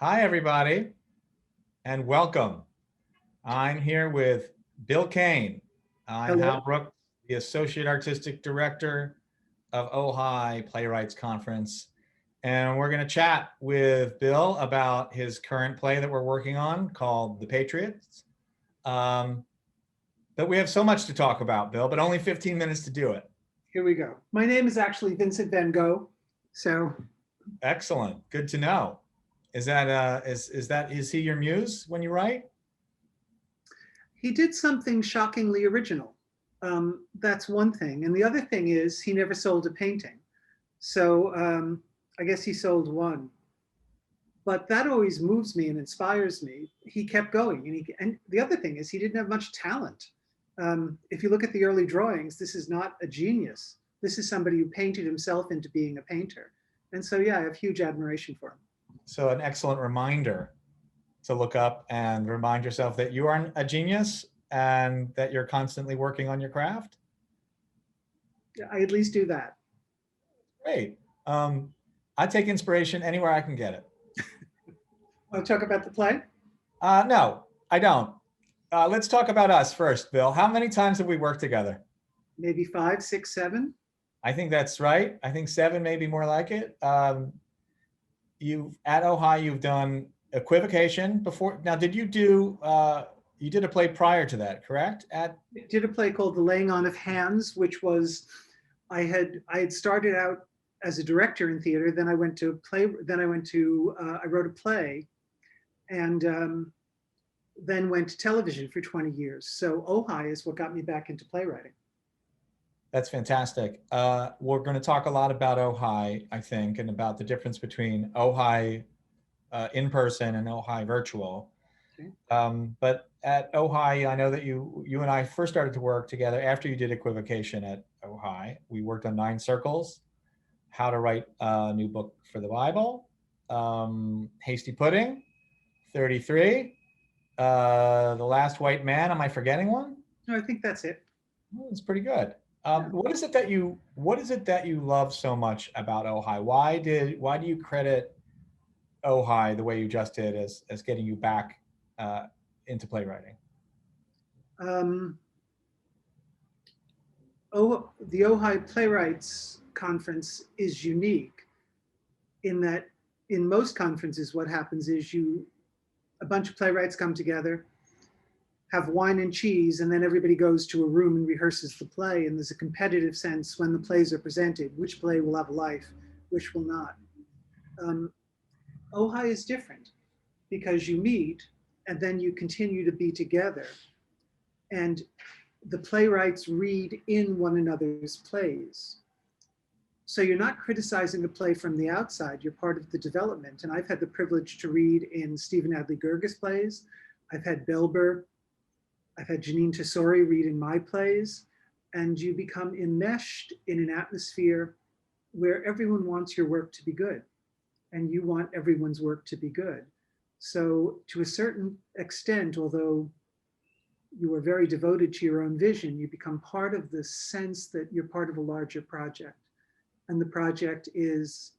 Hi, everybody, and welcome. I'm here with Bill Cain. I'm Hello. Hal Brooks, the Associate Artistic Director of Ojai Playwrights Conference. And we're going to chat with Bill about his current play that we're working on called The Patriots. But we have so much to talk about, Bill, but only 15 minutes to do it. Here we go. My name is actually Vincent Van Gogh. So Excellent. Good to know. Is he your muse when you write? he did something shockingly original. That's one thing. And the other thing is he never sold a painting. So I guess he sold one. But that always moves me and inspires me. He kept going. And the other thing is he didn't have much talent. If you look at the early drawings, this is not a genius. This is somebody who painted himself into being a painter. And so, yeah, I have huge admiration for him. So an excellent reminder to look up and remind yourself that you are a genius and that you're constantly working on your craft. I at least do that. Great. I take inspiration anywhere I can get it. Want to talk about the play? No, I don't. Let's talk about us first, Bill. How many times have we worked together? Maybe 5, 6, 7. I think that's right. I think 7, maybe more like it. At Ojai, you've done Equivocation before. Now, did you do? You did a play prior to that, correct? I did a play called The Laying On of Hands, which was I had started out as a director in theater. Then I went to I wrote a play, and then went to television for 20 years. So Ojai is what got me back into playwriting. That's fantastic. We're going to talk a lot about Ojai, I think, and about the difference between Ojai in person and Ojai virtual. Okay. But at Ojai, I know that you and I first started to work together after you did Equivocation at Ojai. We worked on 9 Circles, How to Write a New Book for the Bible, Hasty Pudding, 33, The Last White Man. Am I forgetting one? No, I think that's it. Oh, it's pretty good. What is it that you love so much about Ojai? Why do you credit Ojai the way you just did as getting you back into playwriting? The Ojai Playwrights Conference is unique in that in most conferences, what happens is a bunch of playwrights come together, have wine and cheese, and then everybody goes to a room and rehearses the play. And there's a competitive sense when the plays are presented, which play will have a life, which will not. Ojai is different because you meet and then you continue to be together. And the playwrights read in one another's plays. So you're not criticizing the play from the outside, you're part of the development. And I've had the privilege to read in Stephen Adly Guerga's plays. I've had Belber, I've had Janine Tesori read in my plays, and you become enmeshed in an atmosphere where everyone wants your work to be good, and you want everyone's work to be good. So to a certain extent, although you are very devoted to your own vision, you become part of the sense that you're part of a larger project. And the project is,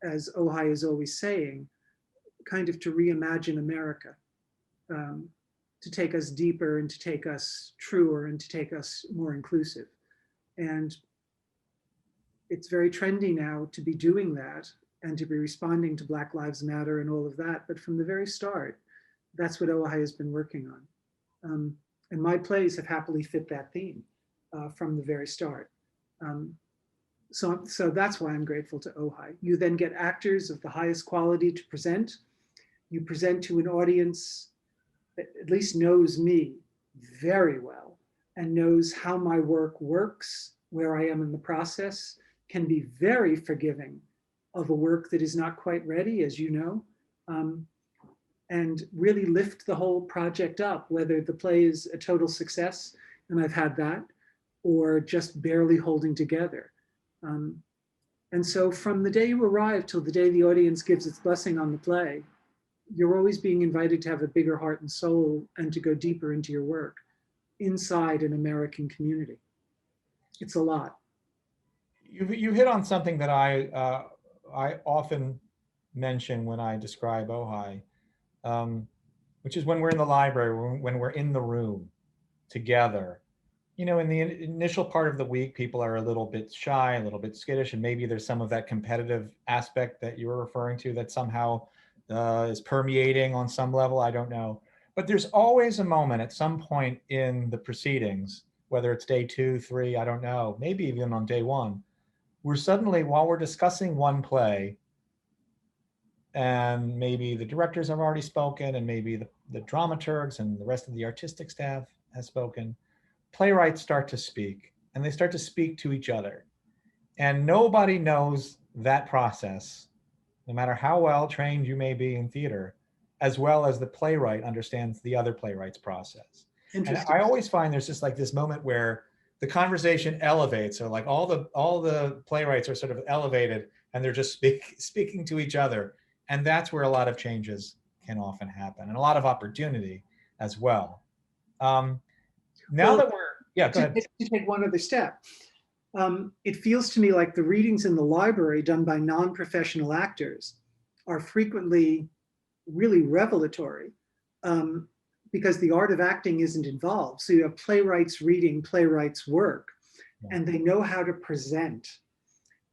as Ojai is always saying, kind of to reimagine America. To take us deeper and to take us truer and to take us more inclusive. And it's very trendy now to be doing that and to be responding to Black Lives Matter and all of that. But from the very start, that's what Ojai has been working on. And my plays have happily fit that theme from the very start. So that's why I'm grateful to Ojai. You then get actors of the highest quality to present. You present to an audience that at least knows me very well and knows how my work works, where I am in the process, can be very forgiving of a work that is not quite ready, as you know, and really lift the whole project up, whether the play is a total success, and I've had that, or just barely holding together. And so from the day you arrive till the day the audience gives its blessing on the play, you're always being invited to have a bigger heart and soul and to go deeper into your work inside an American community. It's a lot. You hit on something that I often mention when I describe Ojai, which is when we're in the library, when we're in the room together. You know, in the initial part of the week, people are a little bit shy, a little bit skittish, and maybe there's some of that competitive aspect that you were referring to that somehow is permeating on some level. I don't know. But there's always a moment at some point in the proceedings, whether it's day 2, 3, I don't know, maybe even on day 1, where suddenly, while we're discussing one play, and maybe the directors have already spoken, and maybe the dramaturgs and the rest of the artistic staff has spoken, playwrights start to speak, and they start to speak to each other. And nobody knows that process, no matter how well trained you may be in theater, as well as the playwright understands the other playwright's process. And Interesting. I always find there's just like this moment where the conversation elevates. So like all the playwrights are sort of elevated, and they're just speaking to each other. And that's where a lot of changes can often happen, and a lot of opportunity as well. Now Well, that we're, yeah, go ahead. to take one other step, it feels to me like the readings in the library done by non-professional actors are frequently really revelatory, because the art of acting isn't involved. So you have playwrights reading playwrights' work, and they know how to present.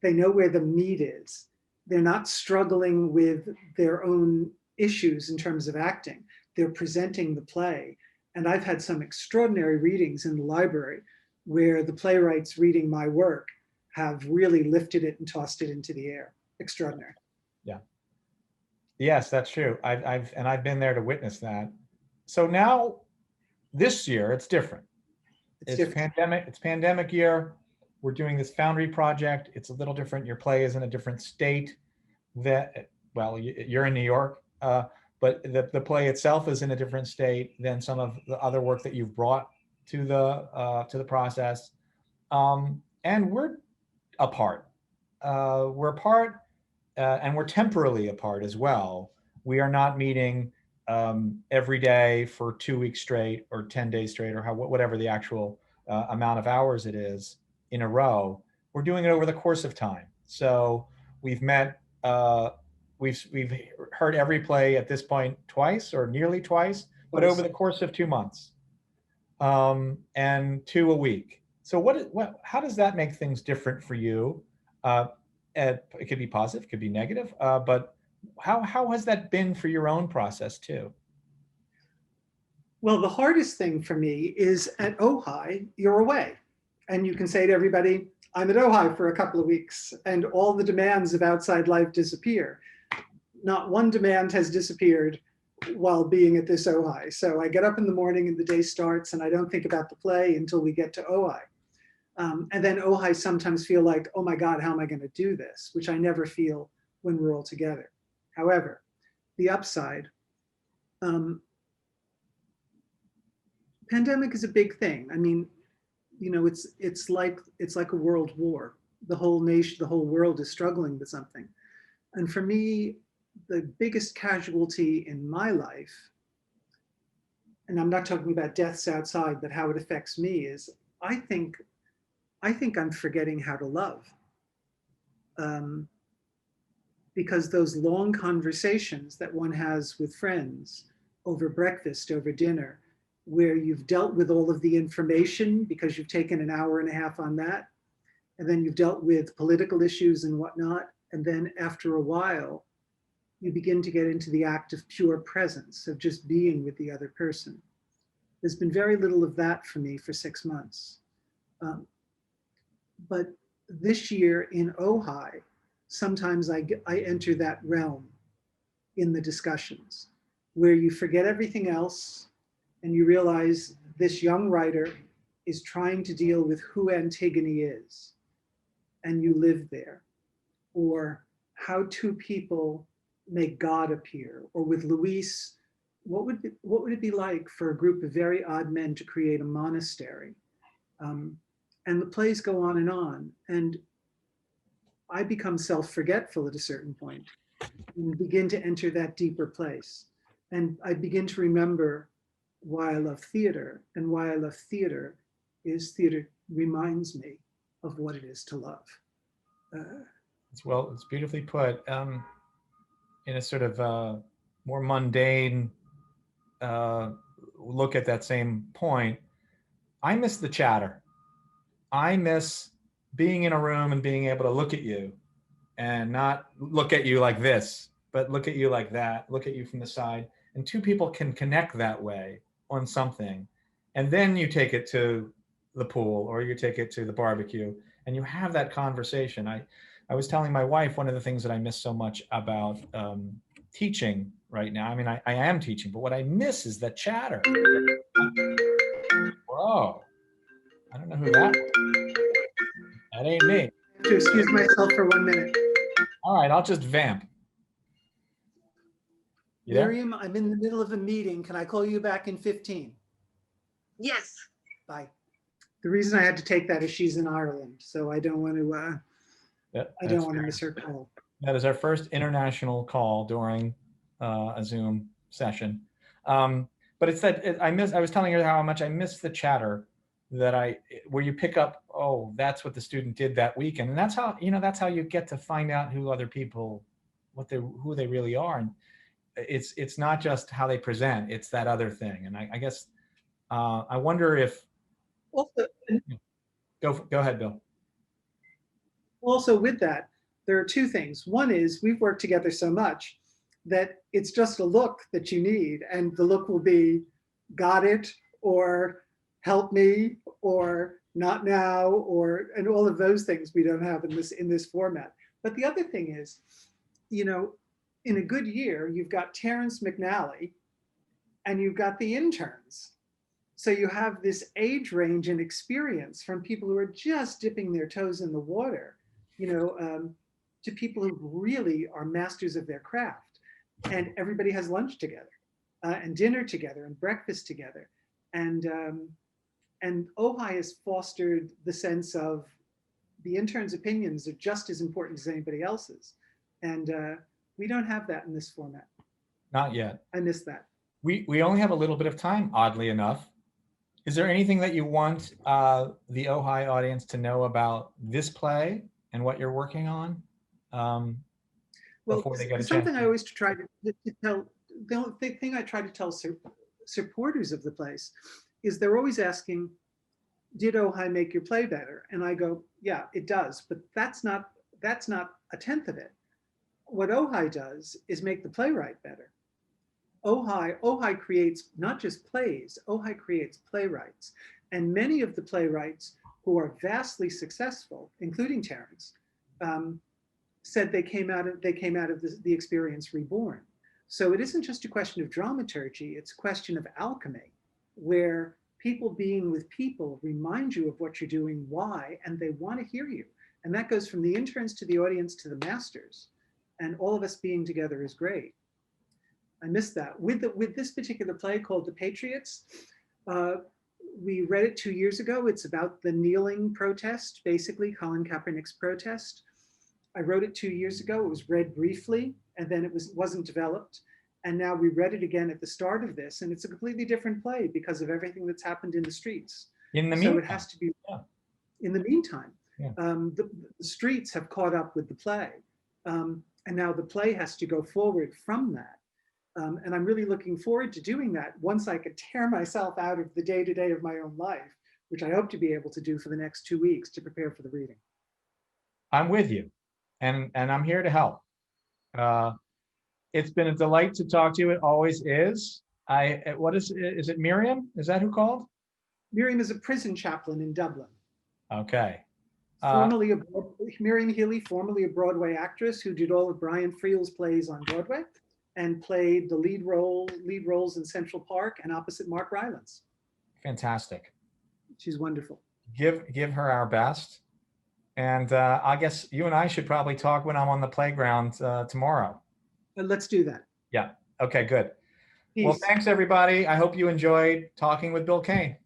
They know where the meat is. They're not struggling with their own issues in terms of acting. They're presenting the play. And I've had some extraordinary readings in the library where the playwrights reading my work have really lifted it and tossed it into the air. Extraordinary. Yeah. Yes, that's true. I've been there to witness that. So now this year it's different. It's different. pandemic. It's pandemic year. We're doing this Foundry project. It's a little different. Your play is in a different state. That, well, you're in New York, but the play itself is in a different state than some of the other work that you've brought to the process. And we're apart. We're apart, and we're temporarily apart as well. We are not meeting every day for 2 weeks straight, or 10 days straight, or whatever the actual amount of hours it is in a row. We're doing it over the course of time. So we've met, we've heard every play at this point twice, or nearly twice, but over the course of 2 months, and 2 a week. So how does that make things different for you? It could be positive, it could be negative, but how has that been for your own process too? Well, the hardest thing for me is at Ojai, you're away. And you can say to everybody, I'm at Ojai for a couple of weeks, and all the demands of outside life disappear. Not one demand has disappeared while being at this Ojai. So I get up in the morning and the day starts, and I don't think about the play until we get to Ojai. And then Ojai sometimes feel like, oh my God, how am I going to do this? Which I never feel when we're all together. However, the upside, pandemic is a big thing. I mean, you know, it's like a world war. The whole nation, the whole world is struggling with something. And for me, the biggest casualty in my life, and I'm not talking about deaths outside, but how it affects me, is I think I'm forgetting how to love. Because those long conversations that one has with friends over breakfast, over dinner, where you've dealt with all of the information because you've taken an hour and a half on that, and then you've dealt with political issues and whatnot, and then after a while, you begin to get into the act of pure presence, of just being with the other person. There's been very little of that for me for 6 months. But this year in Ojai, sometimes I enter that realm in the discussions where you forget everything else and you realize this young writer is trying to deal with who Antigone is, and you live there. Or how two people make God appear. Or with Luis, what would it be like for a group of very odd men to create a monastery? And the plays go on, and I become self-forgetful at a certain point and begin to enter that deeper place. And I begin to remember why I love theater, and why I love theater is theater reminds me of what it is to love. Well, it's beautifully put. in a sort of more mundane look at that same point, I miss the chatter. I miss being in a room and being able to look at you and not look at you like this, but look at you like that, look at you from the side. And two people can connect that way on something. And then you take it to the pool or you take it to the barbecue and you have that conversation. I was telling my wife one of the things that I miss so much about teaching right now. I mean, I am teaching, but what I miss is the chatter. Whoa. I don't know who that was. That ain't me. I have to excuse myself for 1 minute. All right, I'll just vamp. You there? Miriam, I'm in the middle of a meeting. Can I call you back in 15? Yes. Bye. The reason I had to take that is she's in Ireland, so I don't want to. I don't want to miss her call. That is our first international call during a Zoom session. But it's that I was telling her how much I miss the chatter where you pick up, oh, that's what the student did that weekend. And that's how, that's how you get to find out who other people, who they really are. And it's not just how they present, it's that other thing. And I guess, I wonder if, Also, go ahead, Bill. Also with that, there are two things. One is we've worked together so much that it's just a look that you need. And the look will be, got it, or help me, or not now, and all of those things we don't have in this format. But the other thing is, in a good year, you've got Terrence McNally and you've got the interns. So you have this age range and experience from people who are just dipping their toes in the water, to people who really are masters of their craft. And everybody has lunch together and dinner together and breakfast together. And Ojai has fostered the sense of the interns' opinions are just as important as anybody else's. And we don't have that in this format. Not yet. I miss that. We only have a little bit of time, oddly enough. Is there anything that you want the Ojai audience to know about this play and what you're working on before they get a chance? Something I always try to tell, the thing I try to tell supporters of the place is they're always asking, did Ojai make your play better? And I go, yeah, it does, but that's not a tenth of it. What Ojai does is make the playwright better. Ojai creates not just plays, Ojai creates playwrights. And many of the playwrights who are vastly successful, including Terrence, said they came out of the experience reborn. So it isn't just a question of dramaturgy, it's a question of alchemy, where people being with people remind you of what you're doing, why, and they want to hear you. And that goes from the interns to the audience to the masters. And all of us being together is great. I missed that. With this particular play called The Patriots, we read it 2 years ago. It's about the kneeling protest, basically Colin Kaepernick's protest. I wrote it 2 years ago. It was read briefly, and then it wasn't developed. And now we read it again at the start of this, and it's a completely different play because of everything that's happened in the streets. In the meantime. So it has to be, in the meantime. Yeah. The streets have caught up with the play. And now the play has to go forward from that. And I'm really looking forward to doing that once I could tear myself out of the day-to-day of my own life, which I hope to be able to do for the next 2 weeks to prepare for the reading. I'm with you, and I'm here to help. It's been a delight to talk to you. It always is. Is it Miriam? Is that who called? Miriam is a prison chaplain in Dublin. Okay. Miriam Healy, formerly a Broadway actress who did all of Brian Friel's plays on Broadway and played the lead roles in Central Park and opposite Mark Rylance. Fantastic. She's wonderful. Give her our best. And I guess you and I should probably talk when I'm on the playground tomorrow. Let's do that. Yeah. Okay, good. Peace. Well, thanks everybody. I hope you enjoyed talking with Bill Cain.